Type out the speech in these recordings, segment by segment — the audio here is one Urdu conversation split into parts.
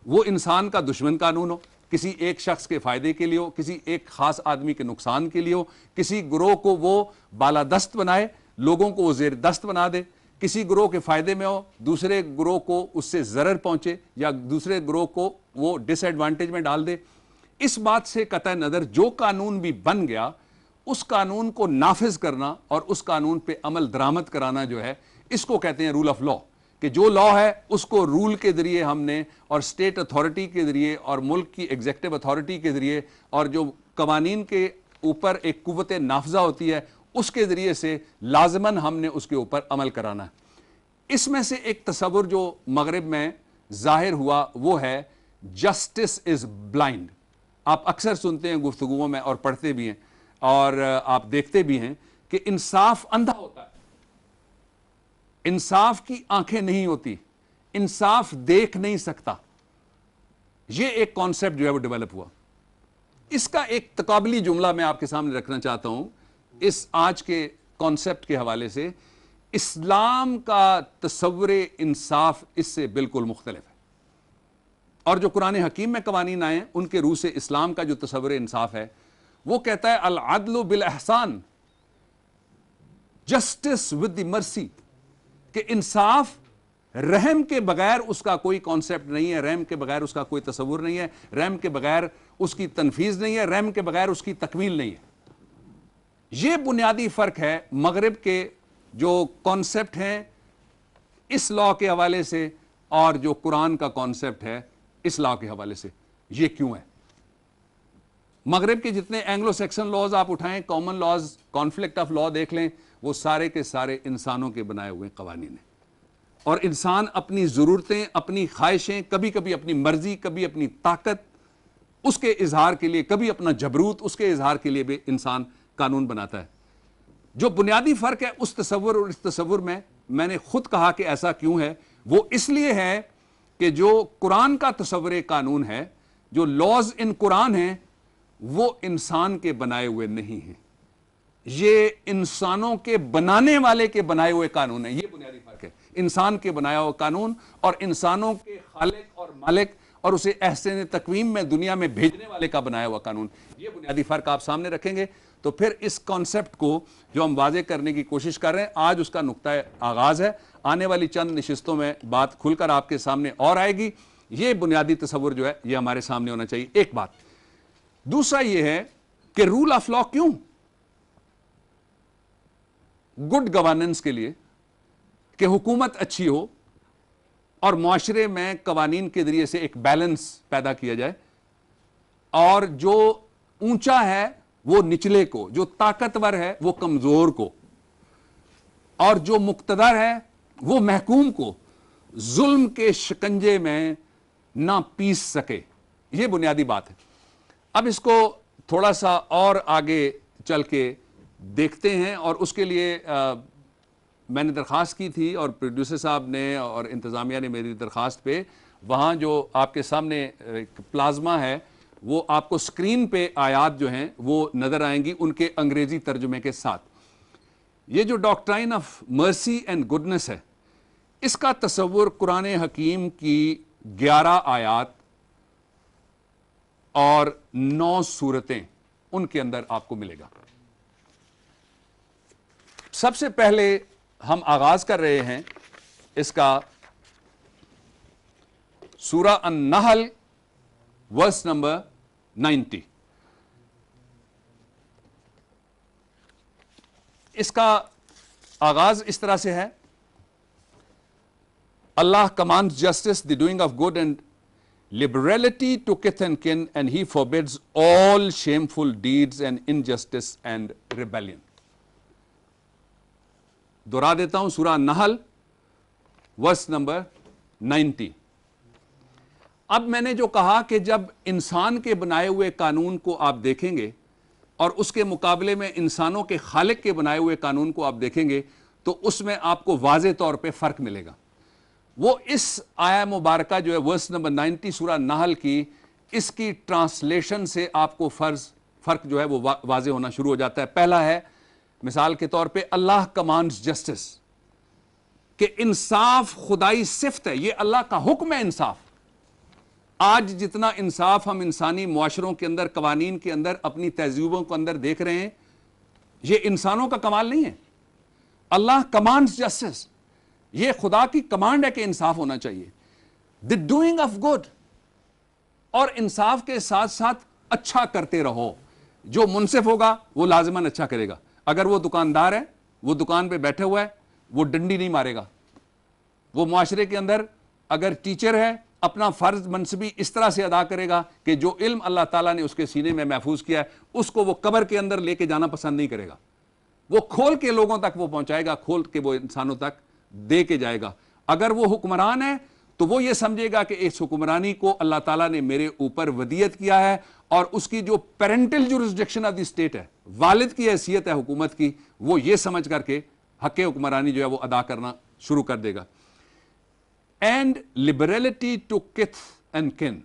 وہ انسان کا دشمن قانون ہو، کسی ایک شخص کے فائدے کے لیے ہو، کسی ایک خاص آدمی کے نقصان کے لیے ہو، کسی گروہ کو وہ بالادست بنائے، لوگوں کو وہ زیر دست بنا دے، کسی گروہ کے فائدے میں ہو، دوسرے گروہ کو اس سے ضرر پہنچے یا دوسرے گروہ کو وہ ڈس ایڈوانٹیج میں ڈال دے، اس بات سے قطع نظر جو قانون بھی بن گیا اس قانون کو نافذ کرنا اور اس قانون پہ عمل درآمد کرانا جو ہے، اس کو کہتے ہیں رول آف لا، کہ جو لا ہے اس کو رول کے ذریعے ہم نے اور اسٹیٹ اتھارٹی کے ذریعے اور ملک کی ایگزیکٹو اتھارٹی کے ذریعے اور جو قوانین کے اوپر ایک قوت نافذہ ہوتی ہے اس کے ذریعے سے لازماً ہم نے اس کے اوپر عمل کرانا ہے۔ اس میں سے ایک تصور جو مغرب میں ظاہر ہوا وہ ہے جسٹس از بلائنڈ۔ آپ اکثر سنتے ہیں گفتگوؤں میں اور پڑھتے بھی ہیں اور آپ دیکھتے بھی ہیں کہ انصاف اندھا ہوتا ہے، انصاف کی آنکھیں نہیں ہوتی، انصاف دیکھ نہیں سکتا۔ یہ ایک کانسیپٹ جو ہے وہ ڈیولپ ہوا۔ اس کا ایک تقابلی جملہ میں آپ کے سامنے رکھنا چاہتا ہوں اس آج کے کانسیپٹ کے حوالے سے۔ اسلام کا تصور انصاف اس سے بالکل مختلف ہے، اور جو قرآن حکیم میں قوانین آئے ہیں ان کے روح سے اسلام کا جو تصور انصاف ہے وہ کہتا ہے العدل بالاحسان، جسٹس ود دی مرسی، کہ انصاف رحم کے بغیر اس کا کوئی کانسیپٹ نہیں ہے، رحم کے بغیر اس کا کوئی تصور نہیں ہے، رحم کے بغیر اس کی تنفیذ نہیں ہے، رحم کے بغیر اس کی تکمیل نہیں ہے۔ یہ بنیادی فرق ہے مغرب کے جو کانسیپٹ ہیں اس لا کے حوالے سے اور جو قرآن کا کانسیپٹ ہے اس لا کے حوالے سے۔ یہ کیوں ہے؟ مغرب کے جتنے اینگلو سیکسن لاز آپ اٹھائیں، common laws, conflict of law دیکھ لیں، وہ سارے کے سارے انسانوں کے بنائے ہوئے قوانین ہیں، اور انسان اپنی ضرورتیں، اپنی خواہشیں، کبھی کبھی اپنی مرضی، کبھی اپنی طاقت اس کے اظہار کے لیے، کبھی اپنا جبروت اس کے اظہار کے لیے بھی انسان قانون بناتا ہے۔ جو بنیادی فرق ہے اس تصور اور اس تصور میں نے خود کہا کہ ایسا کیوں ہے، وہ اس لیے ہے کہ جو قرآن کا تصور قانون ہے، جو لاز ان قرآن ہیں، وہ انسان کے بنائے ہوئے نہیں ہیں، یہ انسانوں کے بنانے والے کے بنائے ہوئے قانون ہیں۔ یہ بنیادی فرق ہے، انسان کے بنایا ہوا قانون اور انسانوں کے خالق اور مالک اور اسے احسن تقویم میں دنیا میں بھیجنے والے کا بنایا ہوا قانون۔ یہ بنیادی فرق آپ سامنے رکھیں گے تو پھر اس کانسیپٹ کو جو ہم واضح کرنے کی کوشش کر رہے ہیں، آج اس کا نقطہ آغاز ہے، آنے والی چند نشستوں میں بات کھل کر آپ کے سامنے اور آئے گی۔ یہ بنیادی تصور جو ہے یہ ہمارے سامنے ہونا چاہیے، ایک بات۔ دوسرا یہ ہے کہ رول آف لا کیوں؟ گڈ گورننس کے لیے، کہ حکومت اچھی ہو اور معاشرے میں قوانین کے ذریعے سے ایک بیلنس پیدا کیا جائے، اور جو اونچا ہے وہ نچلے کو، جو طاقتور ہے وہ کمزور کو، اور جو مقتدر ہے وہ محکوم کو ظلم کے شکنجے میں نہ پیس سکے۔ یہ بنیادی بات ہے۔ اب اس کو تھوڑا سا اور آگے چل کے دیکھتے ہیں، اور اس کے لیے میں نے درخواست کی تھی اور پروڈیوسر صاحب نے اور انتظامیہ نے میری درخواست پہ وہاں جو آپ کے سامنے ایک پلازما ہے وہ آپ کو سکرین پہ آیات جو ہیں وہ نظر آئیں گی ان کے انگریزی ترجمے کے ساتھ۔ یہ جو doctrine of mercy and goodness ہے، اس کا تصور قرآن حکیم کی 11 آیات اور 9 سورتیں ان کے اندر آپ کو ملے گا۔ سب سے پہلے ہم آغاز کر رہے ہیں اس کا سورہ النحل ورس نمبر 90۔ اس کا آغاز اس طرح سے ہے، اللہ commands justice, the doing of good and liberality to kith and kin, and he forbids all shameful deeds and injustice and rebellion۔ دوہرا دیتا ہوں، سورہ النحل ورس نمبر 90۔ اب میں نے جو کہا کہ جب انسان کے بنائے ہوئے قانون کو آپ دیکھیں گے اور اس کے مقابلے میں انسانوں کے خالق کے بنائے ہوئے قانون کو آپ دیکھیں گے تو اس میں آپ کو واضح طور پہ فرق ملے گا۔ وہ اس آیہ مبارکہ جو ہے ورس نمبر 90 سورہ النحل کی، اس کی ٹرانسلیشن سے آپ کو فرق جو ہے وہ واضح ہونا شروع ہو جاتا ہے۔ پہلا ہے مثال کے طور پہ اللہ کمانڈز جسٹس، کہ انصاف خدائی صفت ہے، یہ اللہ کا حکم ہے انصاف۔ آج جتنا انصاف ہم انسانی معاشروں کے اندر، قوانین کے اندر، اپنی تہذیبوں کے اندر دیکھ رہے ہیں، یہ انسانوں کا کمال نہیں ہے. اللہ کمانڈز جسٹس. یہ خدا کی کمانڈ ہے کہ انصاف ہونا چاہیے. دی ڈوئنگ آف گڈ، اور انصاف کے ساتھ ساتھ اچھا کرتے رہو. جو منصف ہوگا وہ لازماً اچھا کرے گا. اگر وہ دکاندار ہے، وہ دکان پہ بیٹھے ہوا ہے، وہ ڈنڈی نہیں مارے گا. وہ معاشرے کے اندر اگر ٹیچر ہے، اپنا فرض منصبی اس طرح سے ادا کرے گا کہ جو علم اللہ تعالیٰ نے اس کے سینے میں محفوظ کیا ہے اس کو وہ قبر کے اندر لے کے جانا پسند نہیں کرے گا. وہ کھول کے لوگوں تک وہ پہنچائے گا، کھول کے وہ انسانوں تک دے کے جائے گا. اگر وہ حکمران ہے تو وہ یہ سمجھے گا کہ اس حکمرانی کو اللہ تعالیٰ نے میرے اوپر ودیت کیا ہے، اور اس کی جو parental jurisdiction of the state ہے، والد کی حیثیت ہے حکومت کی، وہ یہ سمجھ کر کے حق حکمرانی جو ہے وہ ادا کرنا شروع کر دے گا. اینڈ لبرلٹی ٹو کتھ اینڈ کن،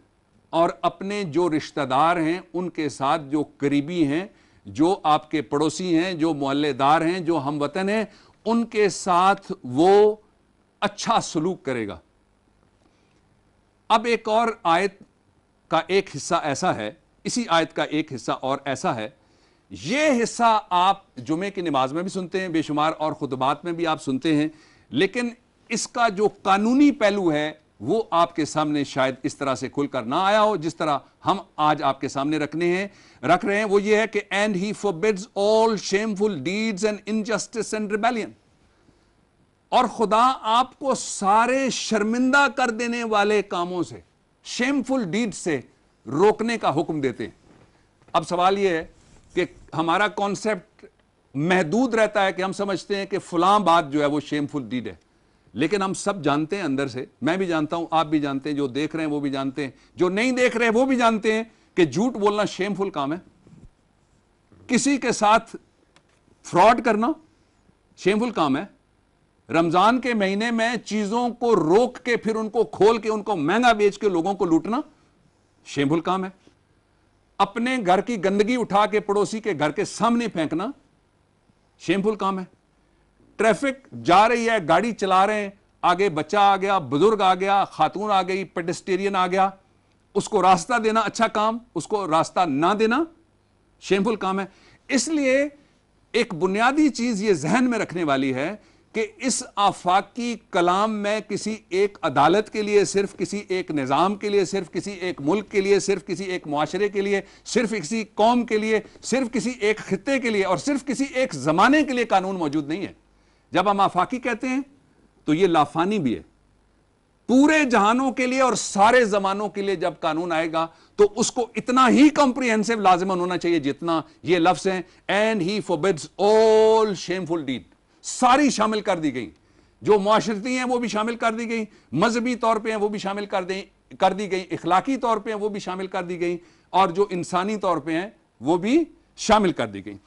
اور اپنے جو رشتہ دار ہیں ان کے ساتھ، جو قریبی ہیں، جو آپ کے پڑوسی ہیں، جو محلے دار ہیں، جو ہم وطن ہیں، ان کے ساتھ وہ اچھا سلوک کرے گا. اب ایک اور آیت کا ایک حصہ ایسا ہے، اسی آیت کا ایک حصہ اور ایسا ہے. یہ حصہ آپ جمعے کی نماز میں بھی سنتے ہیں، بے شمار اور خطبات میں بھی آپ سنتے ہیں، لیکن اس کا جو قانونی پہلو ہے وہ آپ کے سامنے شاید اس طرح سے کھل کر نہ آیا ہو جس طرح ہم آج آپ کے سامنے رکھ رہے ہیں. وہ یہ ہے کہ and he forbids all shameful deeds and injustice and rebellion. اور خدا آپ کو سارے شرمندہ کر دینے والے کاموں سے، شیمفل ڈیڈ سے روکنے کا حکم دیتے ہیں. اب سوال یہ ہے کہ ہمارا کانسیپٹ محدود رہتا ہے کہ ہم سمجھتے ہیں کہ فلاں بات جو ہے وہ شیمفل ڈیڈ ہے، لیکن ہم سب جانتے ہیں اندر سے، میں بھی جانتا ہوں، آپ بھی جانتے ہیں، جو دیکھ رہے ہیں وہ بھی جانتے ہیں، جو نہیں دیکھ رہے وہ بھی جانتے ہیں کہ جھوٹ بولنا شیمفل کام ہے. کسی کے ساتھ فراڈ کرنا شیمفل کام ہے. رمضان کے مہینے میں چیزوں کو روک کے پھر ان کو کھول کے ان کو مہنگا بیچ کے لوگوں کو لوٹنا شیمفل کام ہے. اپنے گھر کی گندگی اٹھا کے پڑوسی کے گھر کے سامنے پھینکنا شیمفل کام ہے. ٹریفک جا رہی ہے، گاڑی چلا رہے ہیں، آگے بچہ آ گیا، بزرگ آ گیا، خاتون آ گئی، پیڈسٹیرین آ گیا، اس کو راستہ دینا اچھا کام، اس کو راستہ نہ دینا شیمفل کام ہے. اس لیے ایک بنیادی چیز یہ ذہن میں رکھنے والی ہے کہ اس آفاقی کلام میں کسی ایک عدالت کے لیے، صرف کسی ایک نظام کے لیے، صرف کسی ایک ملک کے لیے، صرف کسی ایک معاشرے کے لیے، صرف کسی قوم کے لیے، صرف کسی ایک خطے کے لیے اور صرف کسی ایک زمانے کے لیے قانون موجود نہیں ہے. جب ہم آفاقی کہتے ہیں تو یہ لافانی بھی ہے. پورے جہانوں کے لیے اور سارے زمانوں کے لیے جب قانون آئے گا تو اس کو اتنا ہی کمپریہنسو لازماً ہونا چاہیے جتنا یہ لفظ ہیں and he forbids all shameful deed. ساری شامل کر دی گئی، جو معاشرتی ہیں وہ بھی شامل کر دی گئی، مذہبی طور پہ ہیں وہ بھی شامل کر دی گئی، اخلاقی طور پہ ہیں وہ بھی شامل کر دی گئی، اور جو انسانی طور پہ ہیں وہ بھی شامل کر دی گئی.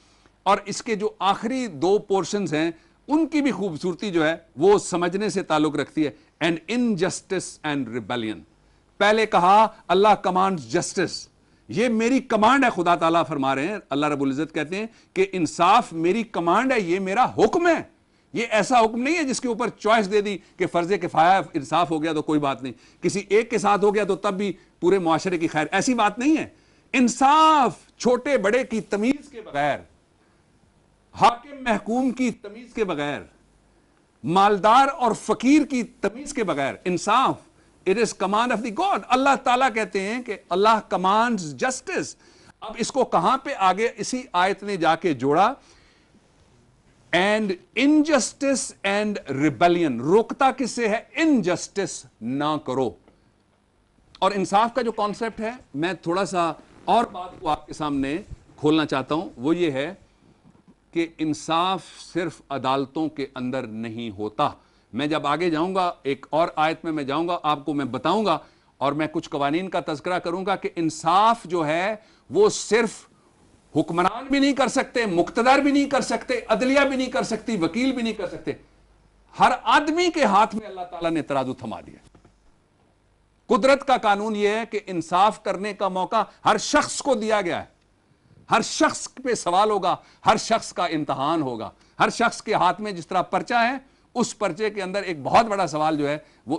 اور اس کے جو آخری دو پورشنز ہیں ان کی بھی خوبصورتی جو ہے وہ سمجھنے سے تعلق رکھتی ہے. And injustice and rebellion. پہلے کہا اللہ کمانڈز جسٹس، یہ میری کمانڈ ہے. خدا تعالیٰ فرما رہے ہیں، اللہ رب العزت کہتے ہیں کہ انصاف میری کمانڈ ہے، یہ میرا حکم ہے. یہ ایسا حکم نہیں ہے جس کے اوپر چوائس دے دی کہ فرض کفایہ انصاف ہو گیا تو کوئی بات نہیں، کسی ایک کے ساتھ ہو گیا تو تب بھی پورے معاشرے کی خیر. ایسی بات نہیں ہے. انصاف چھوٹے بڑے کی تمیز کے بغیر، حاکم محکوم کی تمیز کے بغیر، مالدار اور فقیر کی تمیز کے بغیر انصاف. It is command of the God. اللہ تعالیٰ کہتے ہیں کہ اللہ commands justice. اب اس کو کہاں پہ آگے اسی آیت نے جا کے جوڑا، and injustice and rebellion. روکتا کس سے ہے؟ injustice نہ کرو. اور انصاف کا جو کانسیپٹ ہے، میں تھوڑا سا اور بات کو آپ کے سامنے کھولنا چاہتا ہوں. وہ یہ ہے کہ انصاف صرف عدالتوں کے اندر نہیں ہوتا. میں جب آگے جاؤں گا ایک اور آیت میں جاؤں گا، آپ کو میں بتاؤں گا اور میں کچھ قوانین کا تذکرہ کروں گا کہ انصاف جو ہے وہ صرف حکمران بھی نہیں کر سکتے، مقتدر بھی نہیں کر سکتے، عدلیہ بھی نہیں کر سکتی، وکیل بھی نہیں کر سکتے. ہر آدمی کے ہاتھ میں اللہ تعالیٰ نے ترازو تھما دیا. قدرت کا قانون یہ ہے کہ انصاف کرنے کا موقع ہر شخص کو دیا گیا ہے. ہر شخص پہ سوال ہوگا، ہر شخص کا امتحان ہوگا. ہر شخص کے ہاتھ میں جس طرح پرچہ ہے، اس پرچے کے اندر ایک بہت بڑا سوال جو ہے وہ